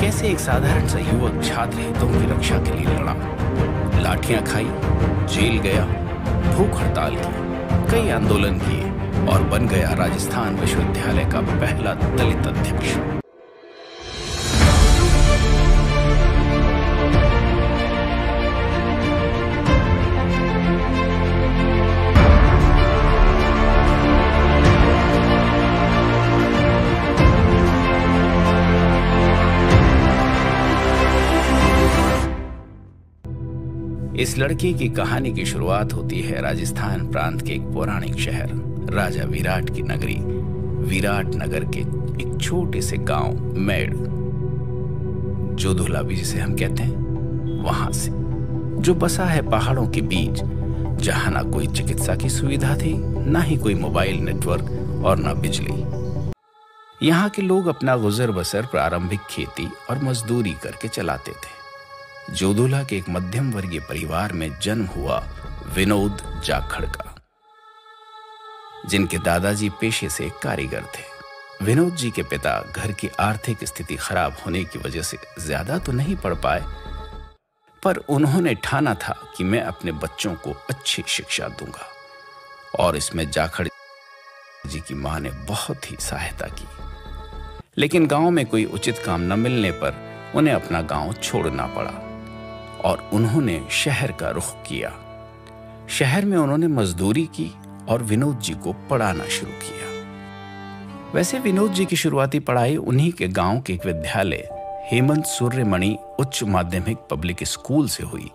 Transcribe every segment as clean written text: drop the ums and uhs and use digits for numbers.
कैसे एक साधारण सा युवक छात्र हितों की रक्षा के लिए लड़ा, लाठियां खाई, जेल गया, भूख हड़ताल की, कई आंदोलन किए और बन गया राजस्थान विश्वविद्यालय का पहला दलित अध्यक्ष। इस लड़के की कहानी की शुरुआत होती है राजस्थान प्रांत के एक पौराणिक शहर राजा विराट की नगरी विराट नगर के एक छोटे से गांव मेड़, जोधुला भी जिसे हम कहते हैं, वहां से, जो बसा है पहाड़ों के बीच, जहां ना कोई चिकित्सा की सुविधा थी, ना ही कोई मोबाइल नेटवर्क और ना बिजली। यहाँ के लोग अपना गुजर बसर प्रारंभिक खेती और मजदूरी करके चलाते थे। जोधुला के एक मध्यम वर्गीय परिवार में जन्म हुआ विनोद जाखड़ का, जिनके दादाजी पेशे से कारीगर थे। विनोद जी के पिता घर की आर्थिक स्थिति खराब होने की वजह से ज्यादा तो नहीं पढ़ पाए, पर उन्होंने ठाना था कि मैं अपने बच्चों को अच्छी शिक्षा दूंगा, और इसमें जाखड़ जी की मां ने बहुत ही सहायता की। लेकिन गांव में कोई उचित काम न मिलने पर उन्हें अपना गांव छोड़ना पड़ा और उन्होंने शहर का रुख किया। शहर में उन्होंने मजदूरी की और विनोद जी को पढ़ाना शुरू किया। वैसे विनोद जी की शुरुआती पढ़ाई उन्हीं के गांव के एक विद्यालय हेमंत सूर्यमणि उच्च माध्यमिक पब्लिक स्कूल से हुई,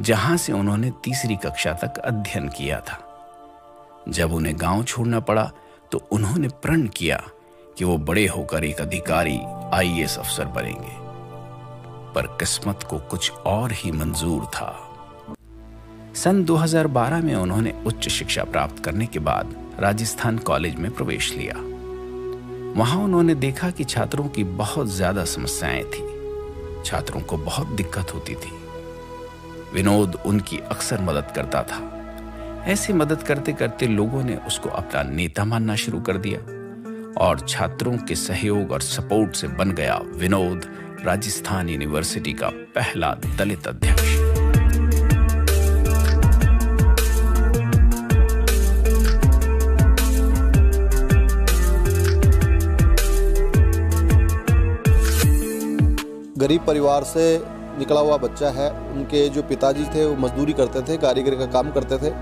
जहां से उन्होंने तीसरी कक्षा तक अध्ययन किया था। जब उन्हें गांव छोड़ना पड़ा तो उन्होंने प्रण किया कि वो बड़े होकर एक अधिकारी IAS अफसर बनेंगे, पर किस्मत को कुछ और ही मंजूर था। सन 2012 में उन्होंने उच्च शिक्षा प्राप्त करने के बाद राजस्थान कॉलेज में प्रवेश लिया। वहां उन्होंने देखा कि छात्रों की बहुत ज्यादा समस्याएं थी, छात्रों को बहुत दिक्कत होती थी। विनोद उनकी अक्सर मदद करता था। ऐसे मदद करते करते लोगों ने उसको अपना नेता मानना शुरू कर दिया और छात्रों के सहयोग और सपोर्ट से बन गया विनोद राजस्थान यूनिवर्सिटी का पहला दलित अध्यक्ष। गरीब परिवार से निकला हुआ बच्चा है। उनके जो पिताजी थे वो मजदूरी करते थे, कारीगरी का काम करते थे।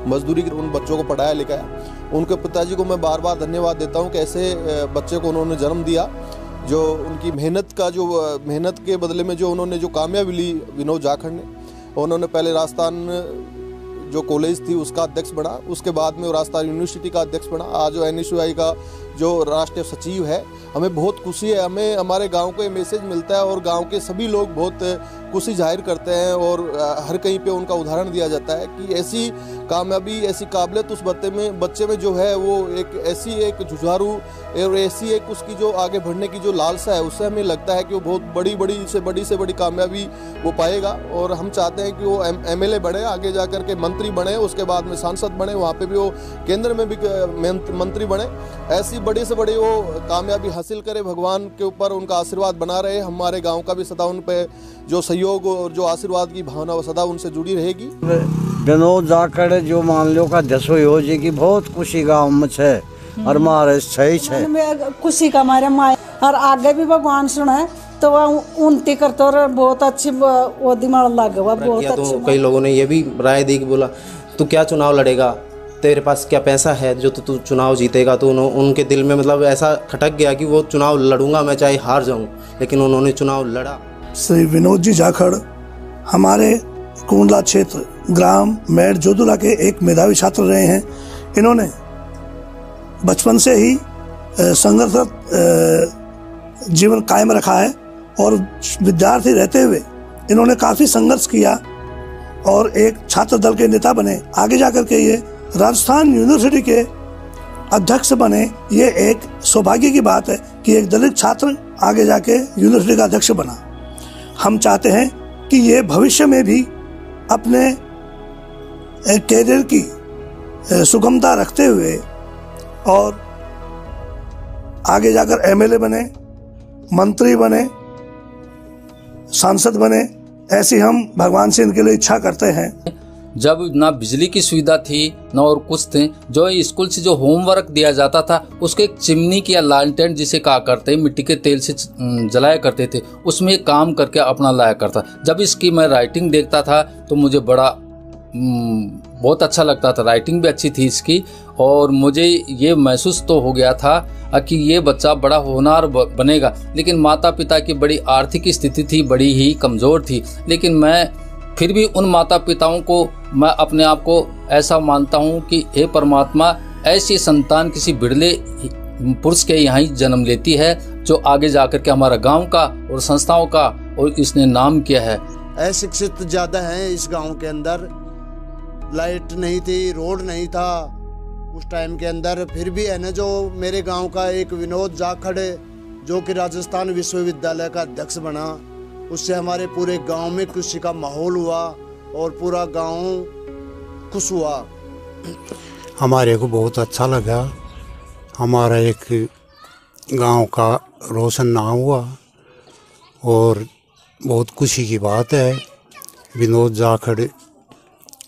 मजदूरी के उन बच्चों को पढ़ाया लिखाया। उनके पिताजी को मैं बार बार धन्यवाद देता हूँ कि ऐसे बच्चे को उन्होंने जन्म दिया, जो उनकी मेहनत के बदले में जो उन्होंने जो कामयाबी ली विनोद जाखड़ ने। उन्होंने पहले राजस्थान जो कॉलेज थी उसका अध्यक्ष बना, उसके बाद में वो राजस्थान यूनिवर्सिटी का अध्यक्ष बना। आज जो NSUI का जो राष्ट्रीय सचिव है। हमें बहुत खुशी है, हमें हमारे गांव को ये मैसेज मिलता है और गांव के सभी लोग बहुत खुशी जाहिर करते हैं और हर कहीं पे उनका उदाहरण दिया जाता है कि ऐसी कामयाबी, ऐसी काबिलियत उस बच्चे में जो है, वो एक जुझारू और ऐसी एक उसकी जो आगे बढ़ने की जो लालसा है, उससे हमें लगता है कि वो बहुत बड़ी से बड़ी कामयाबी वो पाएगा। और हम चाहते हैं कि वो MLA बने, आगे जाकर के मंत्री बने, उसके बाद में सांसद बने, वहाँ पे भी वो केंद्र में भी मंत्री बने। ऐसी बड़ी से बड़ी वो कामयाबी हासिल करे। भगवान के ऊपर उनका आशीर्वाद बना रहे। हमारे गांव का भी सदा उन पे जो सहयोग और जो आशीर्वाद की भावना वो सदा उनसे जुड़ी रहेगी। विनोद जाखड़ जो मान लो का 10 हो जी की बहुत खुशी गाँव में है और मारे सही है खुशी का हमारे माँ और आगे भी भगवान सुने तो उन्नति करते और बहुत अच्छी वो दिमाग लगा हुआ बहुत अच्छा। तो कई लोगों ने ये भी राय दी कि बोला तू क्या चुनाव लड़ेगा, तेरे पास क्या पैसा है जो तू चुनाव जीतेगा। तो उनके दिल में मतलब ऐसा खटक गया कि वो चुनाव लड़ूंगा मैं चाहे हार जाऊं, लेकिन उन्होंने चुनाव लड़ा। श्री विनोद जी जाखड़ हमारे कुंडला क्षेत्र ग्राम मेड़ जोधुला के एक मेधावी छात्र रहे हैं। इन्होंने बचपन से ही संघर्षरत जीवन कायम रखा है और विद्यार्थी रहते हुए इन्होंने काफ़ी संघर्ष किया और एक छात्र दल के नेता बने। आगे जाकर के ये राजस्थान यूनिवर्सिटी के अध्यक्ष बने। ये एक सौभाग्य की बात है कि एक दलित छात्र आगे जाके यूनिवर्सिटी का अध्यक्ष बना। हम चाहते हैं कि ये भविष्य में भी अपने कैरियर की सुगमता रखते हुए और आगे जाकर MLA बने, मंत्री बने सांसद बने, ऐसी हम भगवान से इनके लिए इच्छा करते हैं। जब ना बिजली की सुविधा थी ना और कुछ थे, जो स्कूल से जो होमवर्क दिया जाता था उसको एक चिमनी की या लालटेन जिसे कहा करते हैं, मिट्टी के तेल से जलाया करते थे, उसमें काम करके अपना लाया करता। जब इसकी मैं राइटिंग देखता था तो मुझे बड़ा बहुत अच्छा लगता था, राइटिंग भी अच्छी थी इसकी, और मुझे ये महसूस तो हो गया था कि ये बच्चा बड़ा होनहार बनेगा। लेकिन माता पिता की बड़ी आर्थिक स्थिति थी, बड़ी ही कमज़ोर थी, लेकिन मैं फिर भी उन माता पिताओं को मैं अपने आप को ऐसा मानता हूँ कि हे परमात्मा, ऐसी संतान किसी बिरले पुरुष के यहाँ ही जन्म लेती है जो आगे जाकर के हमारा गांव का और संस्थाओं का और इसने नाम किया है। अशिक्षित ज़्यादा हैं इस गांव के अंदर, लाइट नहीं थी, रोड नहीं था उस टाइम के अंदर। फिर भी है ना, जो मेरे गांव का एक विनोद जाखड़ जो कि राजस्थान विश्वविद्यालय का अध्यक्ष बना, उससे हमारे पूरे गांव में खुशी का माहौल हुआ और पूरा गांव खुश हुआ। हमारे को बहुत अच्छा लगा, हमारा एक गांव का रोशन नाम हुआ और बहुत खुशी की बात है। विनोद जाखड़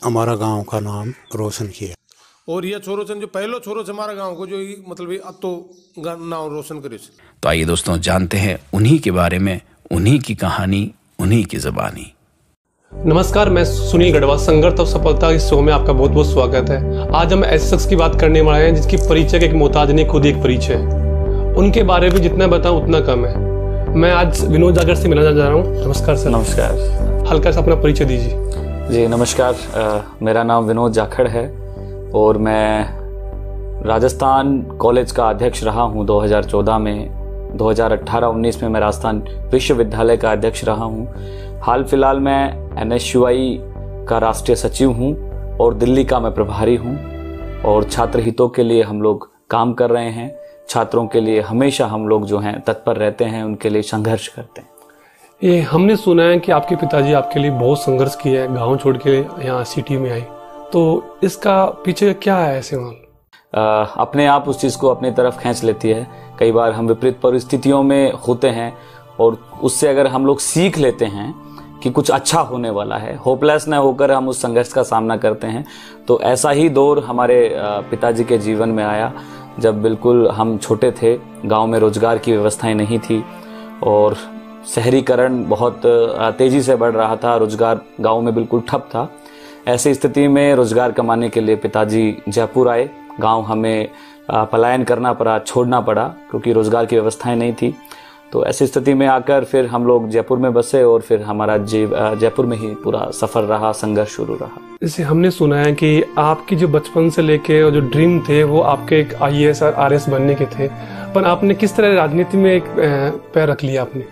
हमारा गांव का नाम रोशन किया। और ये छोरो जो पहलो छोरो हमारा गांव को जो मतलब अब तो नाम रोशन करे। तो आइए दोस्तों, जानते हैं उन्हीं के बारे में, उन्हीं की कहानी, उन्हीं की ज़बानी। नमस्कार, मैं सुनील गढ़वा, संघर्ष और सफलता इस शो में आपका बहुत बहुत स्वागत है। आज हम ऐसे शख्स की बात करने वाले हैं जिसकी परिचय एक मोहताज ने खुद एक परिचय है। उनके बारे में जितना बताऊं उतना कम है। मैं आज विनोद जाखड़ से मिलना चाह रहा हूँ। नमस्कार सर। नमस्कार। हल्का सा अपना परिचय दीजिए। जी नमस्कार, मेरा नाम विनोद जाखड़ है और मैं राजस्थान कॉलेज का अध्यक्ष रहा हूँ 2014 में। 2018-19 में मैं राजस्थान विश्वविद्यालय का अध्यक्ष रहा हूँ। हाल फिलहाल मैं NSUI का राष्ट्रीय सचिव हूँ और दिल्ली का मैं प्रभारी हूँ। और छात्र हितों के लिए हम लोग काम कर रहे हैं। छात्रों के लिए हमेशा हम लोग जो हैं तत्पर रहते हैं, उनके लिए संघर्ष करते हैं। ये हमने सुना है कि आपके पिताजी आपके लिए बहुत संघर्ष किया है, गाँव छोड़ के यहाँ सिटी में आए, तो इसका पीछे क्या है ऐसे माल? अपने आप उस चीज़ को अपनी तरफ खींच लेती है। कई बार हम विपरीत परिस्थितियों में होते हैं और उससे अगर हम लोग सीख लेते हैं कि कुछ अच्छा होने वाला है, होपलेस न होकर हम उस संघर्ष का सामना करते हैं। तो ऐसा ही दौर हमारे पिताजी के जीवन में आया जब बिल्कुल हम छोटे थे। गांव में रोजगार की व्यवस्थाएं नहीं थी और शहरीकरण बहुत तेजी से बढ़ रहा था, रोजगार गांव में बिल्कुल ठप था। ऐसी स्थिति में रोजगार कमाने के लिए पिताजी जयपुर आए। गांव हमें पलायन करना पड़ा, छोड़ना पड़ा क्योंकि रोजगार की व्यवस्थाएं नहीं थी। तो ऐसी स्थिति में आकर फिर हम लोग जयपुर में बसे और फिर हमारा जयपुर में ही पूरा सफर रहा, संघर्ष शुरू रहा। जैसे हमने सुना है कि आपकी जो बचपन से लेके जो ड्रीम थे वो आपके एक IAS और RS बनने के थे, पर आपने किस तरह राजनीति में एक पैर रख लिया आपने?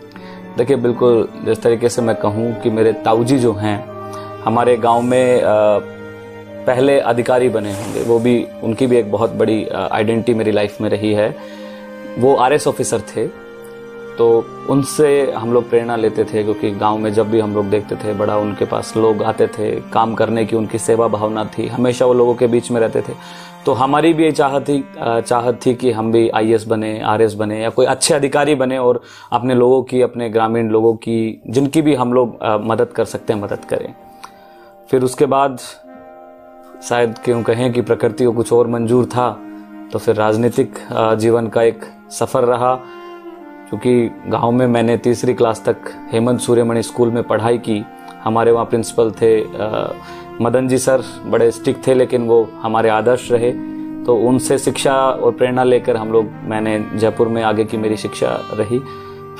देखिए, बिल्कुल जिस तरीके से मैं कहूँ कि मेरे ताऊजी जो हैं हमारे गांव में पहले अधिकारी बने होंगे, वो भी उनकी भी एक बहुत बड़ी आइडेंटिटी मेरी लाइफ में रही है। वो RS ऑफिसर थे, तो उनसे हम लोग प्रेरणा लेते थे क्योंकि गांव में जब भी हम लोग देखते थे बड़ा उनके पास लोग आते थे, काम करने की उनकी सेवा भावना थी, हमेशा वो लोगों के बीच में रहते थे। तो हमारी भी ये चाहत थी कि हम भी IAS बने, RS बने या कोई अच्छे अधिकारी बने और अपने लोगों की, अपने ग्रामीण लोगों की, जिनकी भी हम लोग मदद कर सकते हैं, मदद करें। फिर उसके बाद शायद क्यों कहें कि प्रकृति को कुछ और मंजूर था, तो फिर राजनीतिक जीवन का एक सफ़र रहा। क्योंकि गांव में मैंने 3री क्लास तक हेमंत सूर्यमणि स्कूल में पढ़ाई की। हमारे वहाँ प्रिंसिपल थे मदन जी सर, बड़े स्ट्रिक्ट थे लेकिन वो हमारे आदर्श रहे। तो उनसे शिक्षा और प्रेरणा लेकर मैंने जयपुर में आगे की मेरी शिक्षा रही।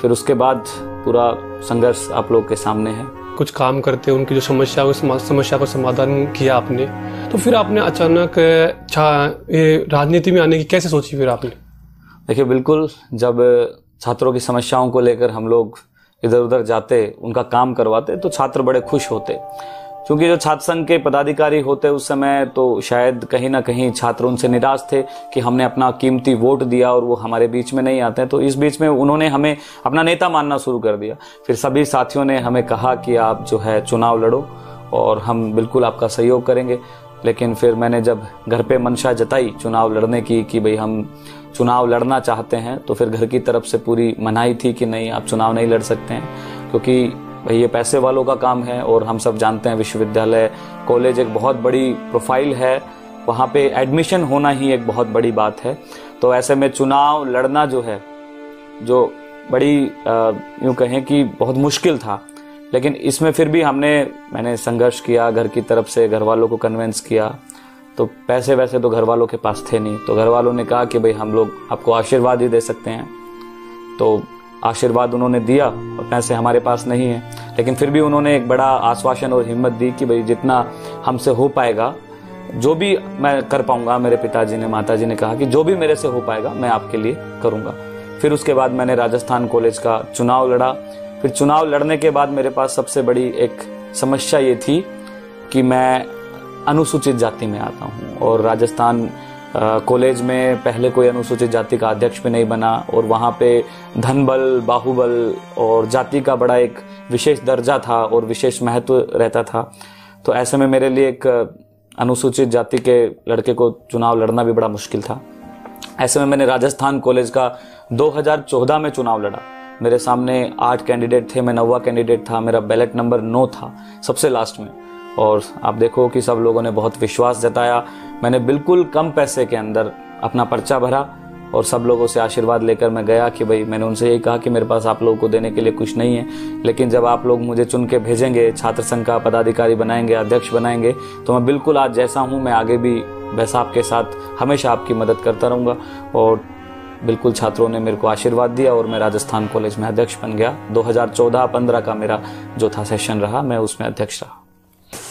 फिर उसके बाद पूरा संघर्ष आप लोग के सामने है। कुछ काम करते उनकी जो समस्या का समाधान किया आपने, तो फिर आपने अचानक राजनीति में आने की कैसे सोची फिर आपने? देखिए, बिल्कुल जब छात्रों की समस्याओं को लेकर हम लोग इधर उधर जाते, उनका काम करवाते, तो छात्र बड़े खुश होते। क्योंकि जो छात्र संघ के पदाधिकारी होते उस समय, तो शायद कहीं ना कहीं छात्र उनसे निराश थे कि हमने अपना कीमती वोट दिया और वो हमारे बीच में नहीं आते हैं। तो इस बीच में उन्होंने हमें अपना नेता मानना शुरू कर दिया। फिर सभी साथियों ने हमें कहा कि आप जो है चुनाव लड़ो और हम बिल्कुल आपका सहयोग करेंगे। लेकिन फिर मैंने जब घर पे मंशा जताई चुनाव लड़ने की कि भाई हम चुनाव लड़ना चाहते हैं, तो फिर घर की तरफ से पूरी मनाही थी कि नहीं, आप चुनाव नहीं लड़ सकते हैं। क्योंकि भाई ये पैसे वालों का काम है, और हम सब जानते हैं विश्वविद्यालय कॉलेज एक बहुत बड़ी प्रोफाइल है, वहाँ पे एडमिशन होना ही एक बहुत बड़ी बात है। तो ऐसे में चुनाव लड़ना जो है, जो बड़ी यूँ कहें कि बहुत मुश्किल था, लेकिन इसमें फिर भी मैंने संघर्ष किया, घर की तरफ से घर वालों को कन्विंस किया। तो पैसे वैसे तो घर वालों के पास थे नहीं, तो घर वालों ने कहा कि भाई हम लोग आपको आशीर्वाद ही दे सकते हैं। तो आशीर्वाद उन्होंने दिया, और पैसे हमारे पास नहीं है, लेकिन फिर भी उन्होंने एक बड़ा आश्वासन और हिम्मत दी कि भाई जितना हमसे हो पाएगा, जो भी मैं कर पाऊंगा, मेरे पिताजी ने, माताजी ने कहा कि जो भी मेरे से हो पाएगा मैं आपके लिए करूंगा। फिर उसके बाद मैंने राजस्थान कॉलेज का चुनाव लड़ा। फिर चुनाव लड़ने के बाद मेरे पास सबसे बड़ी एक समस्या ये थी कि मैं अनुसूचित जाति में आता हूँ, और राजस्थान कॉलेज में पहले कोई अनुसूचित जाति का अध्यक्ष भी नहीं बना, और वहाँ पे धनबल, बाहुबल और जाति का बड़ा एक विशेष दर्जा था और विशेष महत्व रहता था। तो ऐसे में मेरे लिए एक अनुसूचित जाति के लड़के को चुनाव लड़ना भी बड़ा मुश्किल था। ऐसे में मैंने राजस्थान कॉलेज का 2014 में चुनाव लड़ा। मेरे सामने 8 कैंडिडेट थे, मैं 9वां कैंडिडेट था, मेरा बैलेट नंबर 9 था, सबसे लास्ट में। और आप देखो कि सब लोगों ने बहुत विश्वास जताया। मैंने बिल्कुल कम पैसे के अंदर अपना पर्चा भरा, और सब लोगों से आशीर्वाद लेकर मैं गया कि भाई, मैंने उनसे यही कहा कि मेरे पास आप लोगों को देने के लिए कुछ नहीं है, लेकिन जब आप लोग मुझे चुन के भेजेंगे, छात्र संघ का पदाधिकारी बनाएंगे, अध्यक्ष बनाएंगे, तो मैं बिल्कुल आज जैसा हूँ मैं आगे भी वैसा आपके साथ हमेशा आपकी मदद करता रहूँगा। और बिल्कुल छात्रों ने मेरे को आशीर्वाद दिया, और मैं राजस्थान कॉलेज में अध्यक्ष बन गया। 2014-15 का मेरा जो था सेशन रहा, मैं उसमें अध्यक्ष रहा।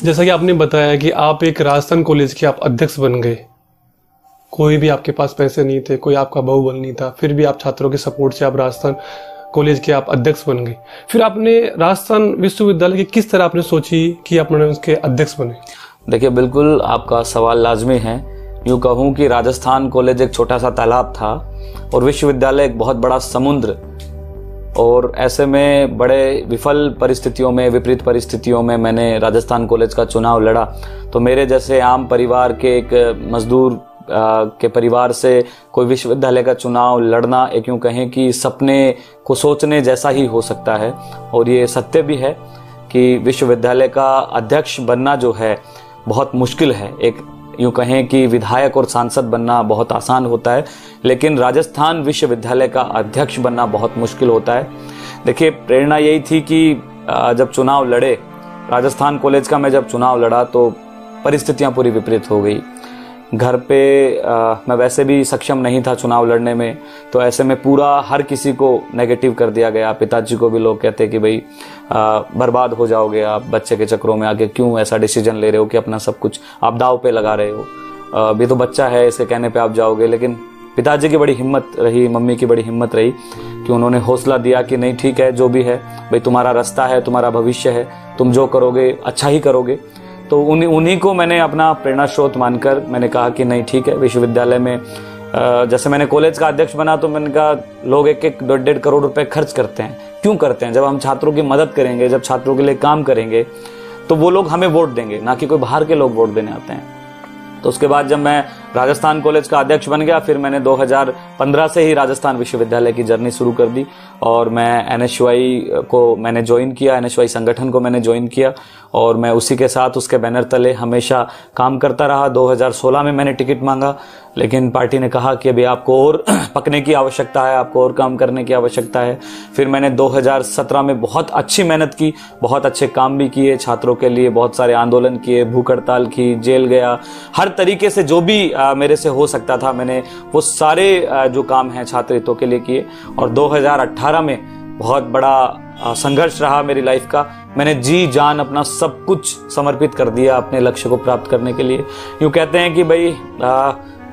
जैसा कि आपने बताया कि आप एक राजस्थान कॉलेज के आप अध्यक्ष बन गए, कोई भी आपके पास पैसे नहीं थे, कोई आपका बाहुबल नहीं था, फिर भी आप छात्रों के सपोर्ट से आप राजस्थान कॉलेज के आप अध्यक्ष बन गए। फिर आपने राजस्थान विश्वविद्यालय की किस तरह आपने सोची कि आपने उसके अध्यक्ष बने? देखिए, बिल्कुल आपका सवाल लाजमी है। यूँ कहूँ कि राजस्थान कॉलेज एक छोटा सा तालाब था और विश्वविद्यालय एक बहुत बड़ा समुद्र, और ऐसे में बड़े विफल परिस्थितियों में, विपरीत परिस्थितियों में मैंने राजस्थान कॉलेज का चुनाव लड़ा। तो मेरे जैसे आम परिवार के, एक मजदूर के परिवार से कोई विश्वविद्यालय का चुनाव लड़ना एक यूँ कहें कि सपने को सोचने जैसा ही हो सकता है, और ये सत्य भी है कि विश्वविद्यालय का अध्यक्ष बनना जो है बहुत मुश्किल है। एक यूँ कहें कि विधायक और सांसद बनना बहुत आसान होता है, लेकिन राजस्थान विश्वविद्यालय का अध्यक्ष बनना बहुत मुश्किल होता है। देखिए, प्रेरणा यही थी कि जब चुनाव लड़े, राजस्थान कॉलेज का मैं जब चुनाव लड़ा तो परिस्थितियां पूरी विपरीत हो गई। घर पे मैं वैसे भी सक्षम नहीं था चुनाव लड़ने में, तो ऐसे में पूरा हर किसी को नेगेटिव कर दिया गया। पिताजी को भी लोग कहते कि भाई बर्बाद हो जाओगे आप, बच्चे के चक्रों में आके क्यों ऐसा डिसीजन ले रहे हो कि अपना सब कुछ आप दाव पे लगा रहे हो, अभी तो बच्चा है, इसे कहने पे आप जाओगे। लेकिन पिताजी की बड़ी हिम्मत रही, मम्मी की बड़ी हिम्मत रही कि उन्होंने हौसला दिया कि नहीं ठीक है, जो भी है भाई तुम्हारा रास्ता है, तुम्हारा भविष्य है, तुम जो करोगे अच्छा ही करोगे। तो उन्हीं को मैंने अपना प्रेरणा स्रोत मानकर मैंने कहा कि नहीं ठीक है। विश्वविद्यालय में जैसे मैंने कॉलेज का अध्यक्ष बना तो मैंने कहा लोग 1-1 करोड़ रुपए खर्च करते हैं, क्यों करते हैं? जब हम छात्रों की मदद करेंगे, जब छात्रों के लिए काम करेंगे तो वो लोग हमें वोट देंगे, ना कि कोई बाहर के लोग वोट देने आते हैं। तो उसके बाद जब मैं राजस्थान कॉलेज का अध्यक्ष बन गया, फिर मैंने 2015 से ही राजस्थान विश्वविद्यालय की जर्नी शुरू कर दी, और मैं एनएसयूआई को मैंने ज्वाइन किया, एनएसयूआई संगठन को मैंने ज्वाइन किया, और मैं उसी के साथ उसके बैनर तले हमेशा काम करता रहा। 2016 में मैंने टिकट मांगा, लेकिन पार्टी ने कहा कि अभी आपको और पकने की आवश्यकता है, आपको और काम करने की आवश्यकता है। फिर मैंने 2017 में बहुत अच्छी मेहनत की, बहुत अच्छे काम भी किए, छात्रों के लिए बहुत सारे आंदोलन किए, भूख हड़ताल की, जेल गया, हर तरीके से जो भी मेरे से हो सकता था मैंने वो सारे जो काम हैं छात्र हितों के लिए किए। और 2018 में बहुत बड़ा संघर्ष रहा मेरी लाइफ का। मैंने जी जान अपना सब कुछ समर्पित कर दिया अपने लक्ष्य को प्राप्त करने के लिए। यूँ कहते हैं कि भाई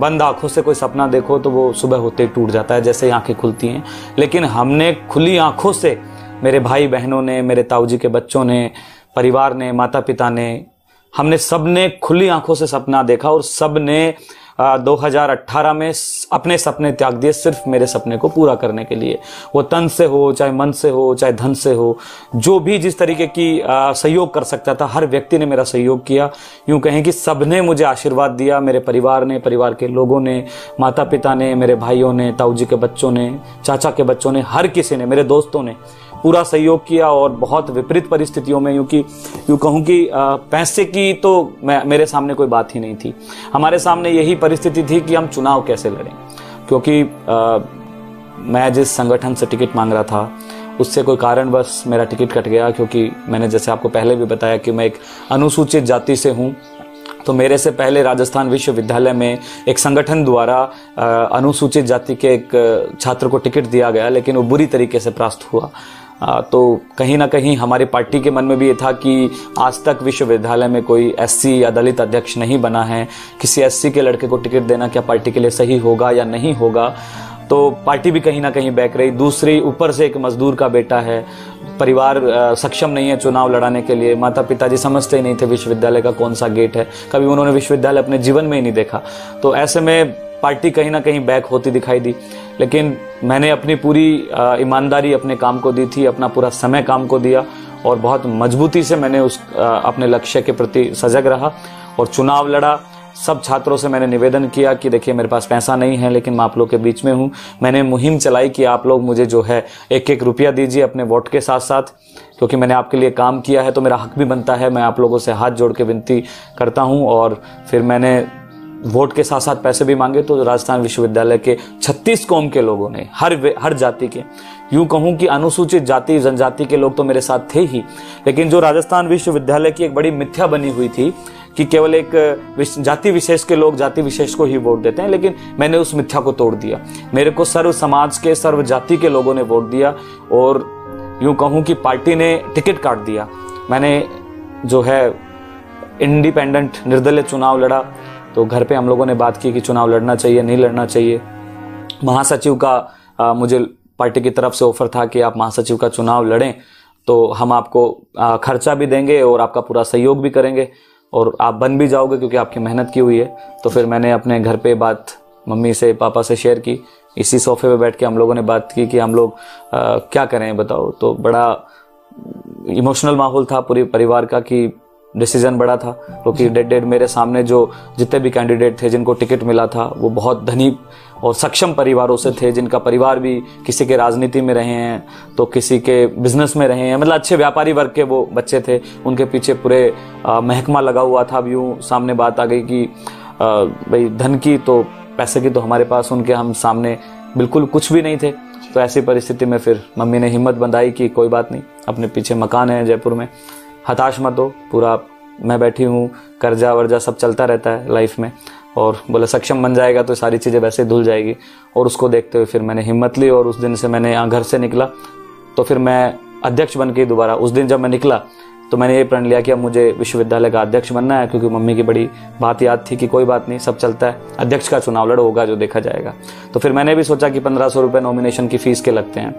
बंद आंखों से कोई सपना देखो तो वो सुबह होते ही टूट जाता है, जैसे ही आंखें खुलती हैं। लेकिन हमने खुली आंखों से, मेरे भाई बहनों ने, मेरे ताऊजी के बच्चों ने, परिवार ने, माता पिता ने, हमने सबने खुली आंखों से सपना देखा, और सबने 2018 में अपने सपने त्याग दिए सिर्फ मेरे सपने को पूरा करने के लिए। वो तन से हो, चाहे मन से हो, चाहे धन से हो, जो भी जिस तरीके की सहयोग कर सकता था, हर व्यक्ति ने मेरा सहयोग किया। यूं कहें कि सबने मुझे आशीर्वाद दिया, मेरे परिवार ने, परिवार के लोगों ने, माता पिता ने, मेरे भाइयों ने, ताऊजी के बच्चों ने, चाचा के बच्चों ने, हर किसी ने, मेरे दोस्तों ने पूरा सहयोग किया और बहुत विपरीत परिस्थितियों में यूं कहूं कि पैसे की तो मेरे सामने कोई बात ही नहीं थी। हमारे सामने यही परिस्थिति थी कि हम चुनाव कैसे लड़ें, क्योंकि मैं जिस संगठन से टिकट मांग रहा था उससे कोई कारणवश मेरा टिकट कट गया, क्योंकि मैंने जैसे आपको पहले भी बताया कि मैं एक अनुसूचित जाति से हूं। तो मेरे से पहले राजस्थान विश्वविद्यालय में एक संगठन द्वारा अनुसूचित जाति के एक छात्र को टिकट दिया गया, लेकिन वो बुरी तरीके से परास्त हुआ। तो कहीं ना कहीं हमारी पार्टी के मन में भी ये था कि आज तक विश्वविद्यालय में कोई एससी या दलित अध्यक्ष नहीं बना है, किसी एससी के लड़के को टिकट देना क्या पार्टी के लिए सही होगा या नहीं होगा। तो पार्टी भी कहीं ना कहीं बैक रही। दूसरी, ऊपर से एक मजदूर का बेटा है, परिवार सक्षम नहीं है चुनाव लड़ाने के लिए, माता पिताजी समझते ही नहीं थे विश्वविद्यालय का कौन सा गेट है, कभी उन्होंने विश्वविद्यालय अपने जीवन में ही नहीं देखा। तो ऐसे में पार्टी कहीं ना कहीं बैक होती दिखाई दी। लेकिन मैंने अपनी पूरी ईमानदारी अपने काम को दी थी, अपना पूरा समय काम को दिया और बहुत मजबूती से मैंने अपने लक्ष्य के प्रति सजग रहा और चुनाव लड़ा। सब छात्रों से मैंने निवेदन किया कि देखिए मेरे पास पैसा नहीं है, लेकिन मैं आप लोग के बीच में हूं। मैंने मुहिम चलाई कि आप लोग मुझे जो है एक एक रुपया दीजिए अपने वोट के साथ साथ, क्योंकि मैंने आपके लिए काम किया है तो मेरा हक भी बनता है। मैं आप लोगों से हाथ जोड़ के विनती करता हूं। और फिर मैंने वोट के साथ साथ पैसे भी मांगे। तो राजस्थान विश्वविद्यालय के 36 कौम के लोगों ने, हर जाति के, यूं कहूं कि अनुसूचित जाति जनजाति के लोग तो मेरे साथ थे ही, लेकिन जो राजस्थान विश्वविद्यालय की एक बड़ी मिथ्या बनी हुई थी कि केवल एक जाति विशेष के लोग जाति विशेष को ही वोट देते हैं, लेकिन मैंने उस मिथ्या को तोड़ दिया। मेरे को सर्व समाज के, सर्व जाति के लोगों ने वोट दिया और यूं कहूं कि पार्टी ने टिकट काट दिया। मैंने जो है इंडिपेंडेंट निर्दलीय चुनाव लड़ा। तो घर पे हम लोगों ने बात की कि चुनाव लड़ना चाहिए नहीं लड़ना चाहिए। महासचिव का मुझे पार्टी की तरफ से ऑफर था कि आप महासचिव का चुनाव लड़ें तो हम आपको खर्चा भी देंगे और आपका पूरा सहयोग भी करेंगे और आप बन भी जाओगे क्योंकि आपकी मेहनत की हुई है। तो फिर मैंने अपने घर पे बात मम्मी से, पापा से शेयर की। इसी सोफे पे बैठ के हम लोगों ने बात की कि हम लोग क्या करें बताओ। तो बड़ा इमोशनल माहौल था पूरे परिवार का कि डिसीजन बड़ा था, क्योंकि डेड मेरे सामने जो जितने भी कैंडिडेट थे जिनको टिकट मिला था वो बहुत धनी और सक्षम परिवारों से थे, जिनका परिवार भी किसी के राजनीति में रहे हैं तो किसी के बिजनेस में रहे हैं, मतलब अच्छे व्यापारी वर्ग के वो बच्चे थे। उनके पीछे पूरे महकमा लगा हुआ था। अब यूँ सामने बात आ गई कि भाई धन की तो पैसे की तो हमारे पास, उनके हम सामने बिल्कुल कुछ भी नहीं थे। तो ऐसी परिस्थिति में फिर मम्मी ने हिम्मत बंधाई कि कोई बात नहीं, अपने पीछे मकान है जयपुर में, हताश मत हो, पूरा मैं बैठी हूँ, कर्जा वर्जा सब चलता रहता है लाइफ में, और बोले सक्षम बन जाएगा तो सारी चीज़ें वैसे धुल जाएगी। और उसको देखते हुए फिर मैंने हिम्मत ली और उस दिन से मैंने यहाँ घर से निकला। तो फिर मैं अध्यक्ष बन के दोबारा उस दिन जब मैं निकला तो मैंने ये प्रण लिया कि अब मुझे विश्वविद्यालय का अध्यक्ष बनना है, क्योंकि मम्मी की बड़ी बात याद थी कि कोई बात नहीं सब चलता है, अध्यक्ष का चुनाव लड़ होगा जो देखा जाएगा। तो फिर मैंने भी सोचा कि 1500 रुपये नॉमिनेशन की फीस के लगते हैं,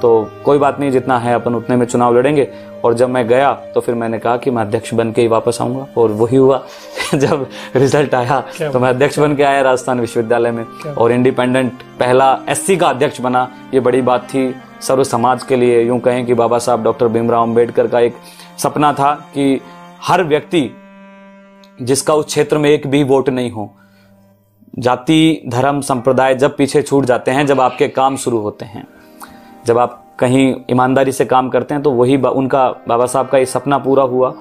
तो कोई बात नहीं, जितना है अपन उतने में चुनाव लड़ेंगे। और जब मैं गया तो फिर मैंने कहा कि मैं अध्यक्ष बन के ही वापस आऊंगा, और वही हुआ। जब रिजल्ट आया तो मैं अध्यक्ष बन के आया राजस्थान विश्वविद्यालय में और इंडिपेंडेंट पहला एससी का अध्यक्ष बना। ये बड़ी बात थी सर्व समाज के लिए। यूं कहें कि बाबा साहब डॉक्टर भीमराव अंबेडकर का एक सपना था कि हर व्यक्ति जिसका उस क्षेत्र में एक भी वोट नहीं हो, जाति धर्म संप्रदाय जब पीछे छूट जाते हैं, जब आपके काम शुरू होते हैं, जब आप कहीं ईमानदारी से काम करते हैं, तो वही उनका बाबा साहब का ये सपना पूरा हुआ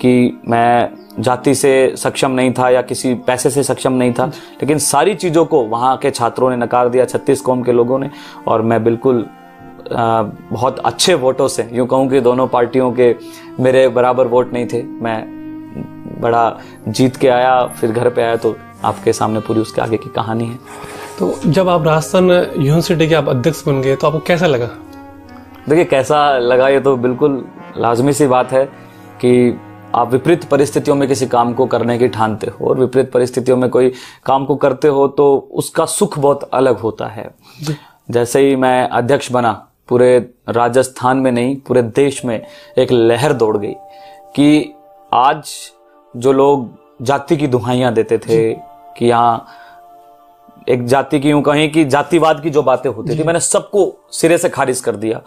कि मैं जाति से सक्षम नहीं था या किसी पैसे से सक्षम नहीं था, लेकिन सारी चीज़ों को वहाँ के छात्रों ने नकार दिया, 36 कौम के लोगों ने। और मैं बिल्कुल बहुत अच्छे वोटों से, यूँ कहूँ कि दोनों पार्टियों के मेरे बराबर वोट नहीं थे, मैं बड़ा जीत के आया। फिर घर पे आया तो आपके सामने पूरी उसके आगे की कहानी है। तो जब आप राजस्थान यूनिवर्सिटी के आप अध्यक्ष बन गए तो आपको कैसा लगा? देखिए कैसा लगा, ये तो बिल्कुल लाजमी सी बात है कि आप विपरीत परिस्थितियों में किसी काम को करने की ठानते हो, और विपरीत परिस्थितियों में कोई काम को करते हो तो उसका सुख बहुत अलग होता है। जैसे ही मैं अध्यक्ष बना, पूरे राजस्थान में नहीं पूरे देश में एक लहर दौड़ गई कि आज जो लोग जाति की दुहाइयां देते थे कि यहाँ एक जाति की, यूं कहें कि जातिवाद की जो बातें होती थी, मैंने सबको सिरे से खारिज कर दिया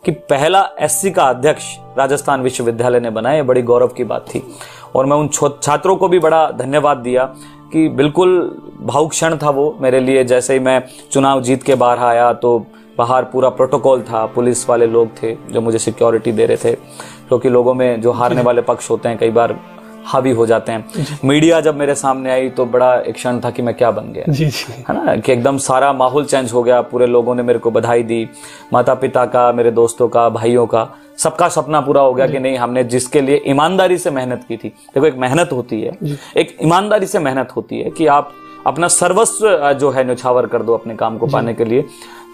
कि पहला एससी का अध्यक्ष राजस्थान विश्वविद्यालय ने बनाया। बड़ी गौरव की बात थी और मैं उन छात्रों को भी बड़ा धन्यवाद दिया कि बिल्कुल भावुक क्षण था वो मेरे लिए। जैसे ही मैं चुनाव जीत के बाहर आया तो बाहर पूरा प्रोटोकॉल था, पुलिस वाले लोग थे जो मुझे सिक्योरिटी दे रहे थे, क्योंकि लोगों में जो हारने वाले पक्ष होते हैं कई बार हावी हो जाते हैं। मीडिया जब मेरे सामने आई तो बड़ा एक क्षण था कि मैं क्या बन गया, है ना, कि एकदम सारा माहौल चेंज हो गया। पूरे लोगों ने मेरे को बधाई दी, माता पिता का, मेरे दोस्तों का, भाइयों का, सबका सपना पूरा हो गया कि नहीं, हमने जिसके लिए ईमानदारी से मेहनत की थी। देखो एक मेहनत होती है, एक ईमानदारी से मेहनत होती है कि आप अपना सर्वस्व जो है न्यौछावर कर दो अपने काम को पाने के लिए।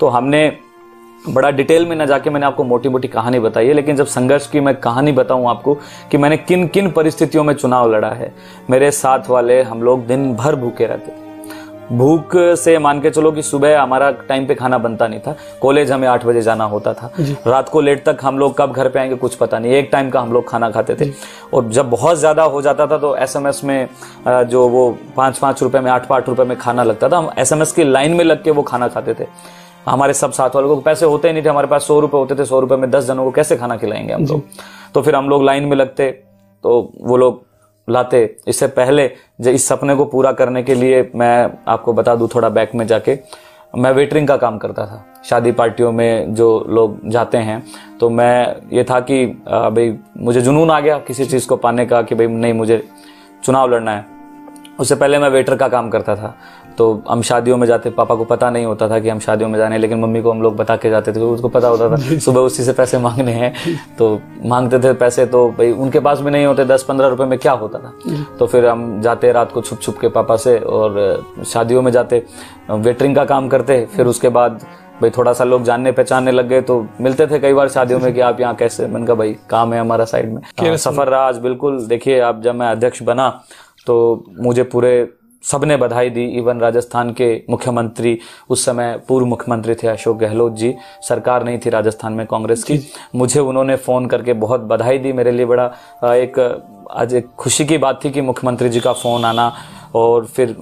तो हमने बड़ा डिटेल में न जाके मैंने आपको मोटी मोटी कहानी बताई है, लेकिन जब संघर्ष की मैं कहानी बताऊं आपको कि मैंने किन किन परिस्थितियों में चुनाव लड़ा है। मेरे साथ वाले हम लोग दिन भर भूखे रहते थे। भूख से मान के चलो कि सुबह हमारा टाइम पे खाना बनता नहीं था, कॉलेज हमें 8 बजे जाना होता था, रात को लेट तक हम लोग कब घर पे आएंगे कुछ पता नहीं, एक टाइम का हम लोग खाना खाते थे। और जब बहुत ज्यादा हो जाता था तो SMS में जो वो 5-5 रुपए में 8-8 रुपए में खाना लगता था, हम SMS की लाइन में लग के वो खाना खाते थे। हमारे सब साथ वालों को पैसे होते ही नहीं थे, हमारे पास 100 रुपए होते थे, 100 रुपए में 10 जनों को कैसे खाना खिलाएंगे हम लोग। तो फिर हम लोग लाइन में लगते तो वो लोग लाते। इससे पहले जो इस सपने को पूरा करने के लिए मैं आपको बता दूं थोड़ा बैक में जाके, मैं वेटरिंग का काम करता था। शादी पार्टियों में जो लोग जाते हैं तो मैं ये था कि भाई मुझे जुनून आ गया किसी चीज़ को पाने का कि भाई नहीं मुझे चुनाव लड़ना है। उससे पहले मैं वेटर का काम करता था। तो हम शादियों में जाते, पापा को पता नहीं होता था कि हम शादियों में जाने, लेकिन मम्मी को हम लोग बता के जाते थे, उसको पता होता था सुबह उसी से पैसे मांगने हैं। तो मांगते थे पैसे, तो भाई उनके पास भी नहीं होते, 10-15 रुपए में क्या होता था। तो फिर हम जाते रात को छुप छुप के पापा से और शादियों में जाते, वेटरिंग का काम करते। फिर उसके बाद भाई थोड़ा सा लोग जानने पहचानने लग गए तो मिलते थे कई बार शादियों में कि आप यहाँ कैसे। मैंने कहा भाई काम है हमारा साइड में। सफर रहा आज बिल्कुल। देखिए आप, जब मैं अध्यक्ष बना तो मुझे पूरे सबने बधाई दी। इवन राजस्थान के मुख्यमंत्री, उस समय पूर्व मुख्यमंत्री थे अशोक गहलोत जी, सरकार नहीं थी राजस्थान में कांग्रेस की, मुझे उन्होंने फ़ोन करके बहुत बधाई दी। मेरे लिए बड़ा आज एक खुशी की बात थी कि मुख्यमंत्री जी का फ़ोन आना। और फिर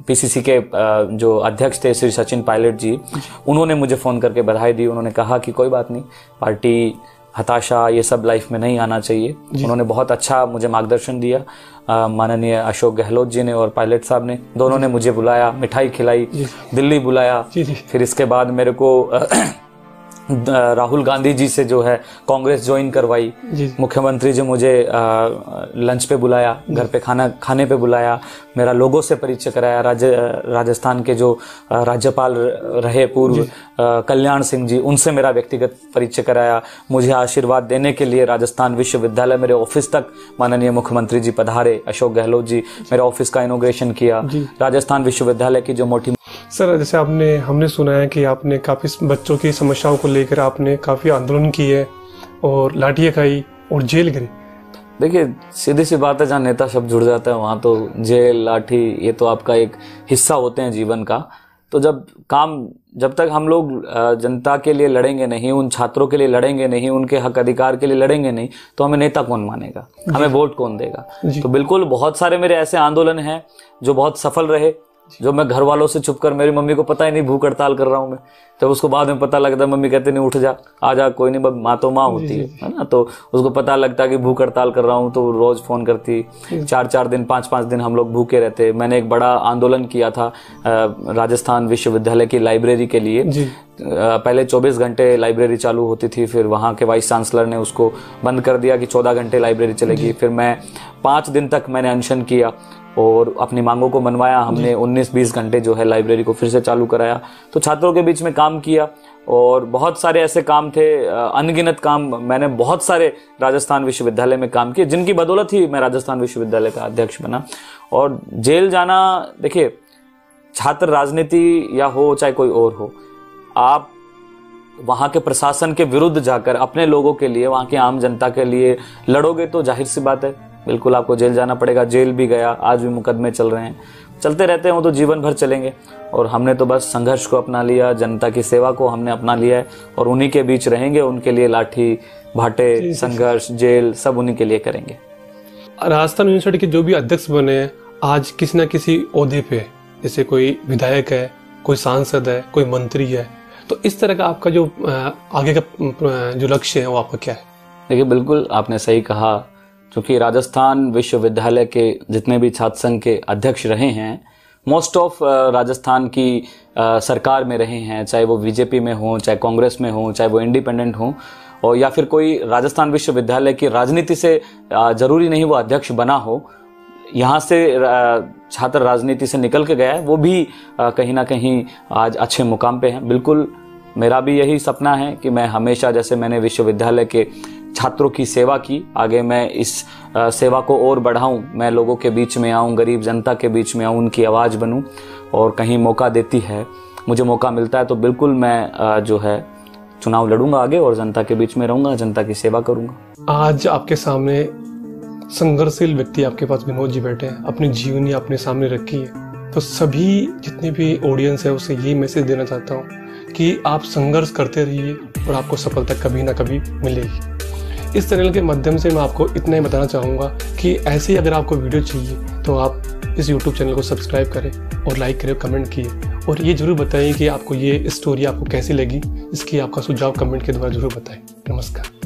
PCC के जो अध्यक्ष थे श्री सचिन पायलट जी, उन्होंने मुझे फ़ोन करके बधाई दी। उन्होंने कहा कि कोई बात नहीं, पार्टी हताशा ये सब लाइफ में नहीं आना चाहिए। उन्होंने बहुत अच्छा मुझे मार्गदर्शन दिया। माननीय अशोक गहलोत जी ने और पायलट साहब ने, दोनों ने मुझे बुलाया, मिठाई खिलाई, दिल्ली बुलाया। फिर इसके बाद मेरे को राहुल गांधी जी से जो है कांग्रेस ज्वाइन करवाई। मुख्यमंत्री जी मुझे लंच पे बुलाया, घर पे खाने पे बुलाया, मेरा लोगों से परिचय कराया। राजस्थान के जो राज्यपाल रहे पूर्व कल्याण सिंह जी, उनसे मेरा व्यक्तिगत परिचय कराया। मुझे आशीर्वाद देने के लिए राजस्थान विश्वविद्यालय मेरे ऑफिस तक माननीय मुख्यमंत्री जी पधारे। अशोक गहलोत जी मेरे ऑफिस का इनॉग्रेशन किया। राजस्थान विश्वविद्यालय की जो मोटी सर, जैसे हमने सुना है कि आपने काफ़ी बच्चों की समस्याओं को लेकर आपने काफ़ी आंदोलन किए और लाठियाँ खाई और जेल गए। देखिए सीधी सी बात है, जहाँ नेता शब्द जुड़ जाता है वहाँ तो जेल, लाठी, ये तो आपका एक हिस्सा होते हैं जीवन का। तो जब तक हम लोग जनता के लिए लड़ेंगे नहीं, उन छात्रों के लिए लड़ेंगे नहीं, उनके हक अधिकार के लिए लड़ेंगे नहीं, तो हमें नेता कौन मानेगा, हमें वोट कौन देगा। तो बिल्कुल बहुत सारे मेरे ऐसे आंदोलन हैं जो बहुत सफल रहे, जो मैं घर वालों से छुप कर, मेरी मम्मी को पता ही नहीं भूख हड़ताल कर रहा हूँ मैं। जब उसको बाद में पता लगता है, मम्मी कहते नहीं उठ जा, आ जा, कोई नहीं, माँ तो माँ होती है ना। तो उसको पता लगता है कि भूख हड़ताल कर रहा हूँ तो रोज फोन करती। 4-4 दिन 5-5 दिन हम लोग भूखे रहते। मैंने एक बड़ा आंदोलन किया था राजस्थान विश्वविद्यालय की लाइब्रेरी के लिए। पहले 24 घंटे लाइब्रेरी चालू होती थी, फिर वहाँ के वाइस चांसलर ने उसको बंद कर दिया कि 14 घंटे लाइब्रेरी चलेगी। फिर मैं 5 दिन तक मैंने अनशन किया और अपनी मांगों को मनवाया। हमने 19-20 घंटे जो है लाइब्रेरी को फिर से चालू कराया। तो छात्रों के बीच में काम किया और बहुत सारे ऐसे काम थे, अनगिनत काम। मैंने बहुत सारे राजस्थान विश्वविद्यालय में काम किए, जिनकी बदौलत ही मैं राजस्थान विश्वविद्यालय का अध्यक्ष बना। और जेल जाना, देखिए छात्र राजनीति या हो चाहे कोई और हो, आप वहाँ के प्रशासन के विरुद्ध जाकर अपने लोगों के लिए, वहाँ की आम जनता के लिए लड़ोगे तो जाहिर सी बात है बिल्कुल आपको जेल जाना पड़ेगा। जेल भी गया, आज भी मुकदमे चल रहे हैं, चलते रहते हैं, वो तो जीवन भर चलेंगे। और हमने तो बस संघर्ष को अपना लिया, जनता की सेवा को हमने अपना लिया है और उन्हीं के बीच रहेंगे। उनके लिए लाठी भाटे, संघर्ष, जेल सब उन्हीं के लिए करेंगे। राजस्थान यूनिवर्सिटी के जो भी अध्यक्ष बने हैं आज किसी न किसी ओहदे पे, जैसे कोई विधायक है, कोई सांसद है, कोई मंत्री है, तो इस तरह का आपका जो आगे का जो लक्ष्य है वो आपका क्या है? देखिए बिल्कुल आपने सही कहा, क्योंकि राजस्थान विश्वविद्यालय के जितने भी छात्र संघ के अध्यक्ष रहे हैं मोस्ट ऑफ राजस्थान की सरकार में रहे हैं, चाहे वो बीजेपी में हो, चाहे कांग्रेस में हो, चाहे वो इंडिपेंडेंट हो, और या फिर कोई राजस्थान विश्वविद्यालय की राजनीति से जरूरी नहीं वो अध्यक्ष बना हो, यहाँ से छात्र राजनीति से निकल के गया है, वो भी कहीं ना कहीं आज अच्छे मुकाम पे हैं। बिल्कुल मेरा भी यही सपना है कि मैं हमेशा, जैसे मैंने विश्वविद्यालय के छात्रों की सेवा की, आगे मैं इस सेवा को और बढ़ाऊं, मैं लोगों के बीच में आऊं, गरीब जनता के बीच में आऊं, उनकी आवाज़ बनूं, और कहीं मौका देती है, मुझे मौका मिलता है तो बिल्कुल मैं जो है चुनाव लड़ूंगा आगे और जनता के बीच में रहूंगा, जनता की सेवा करूंगा। आज आपके सामने संघर्षशील व्यक्ति आपके पास विनोद जी बैठे हैं, अपनी जीवनी अपने सामने रखी है, तो सभी जितने भी ऑडियंस है उसे ये मैसेज देना चाहता हूँ कि आप संघर्ष करते रहिए और आपको सफलता कभी ना कभी मिलेगी। इस चैनल के माध्यम से मैं आपको इतना ही बताना चाहूँगा कि ऐसे ही अगर आपको वीडियो चाहिए तो आप इस YouTube चैनल को सब्सक्राइब करें और लाइक करें, कमेंट किए, और ये जरूर बताइए कि आपको ये स्टोरी आपको कैसी लगी। इसकी आपका सुझाव कमेंट के द्वारा जरूर बताएं। नमस्कार।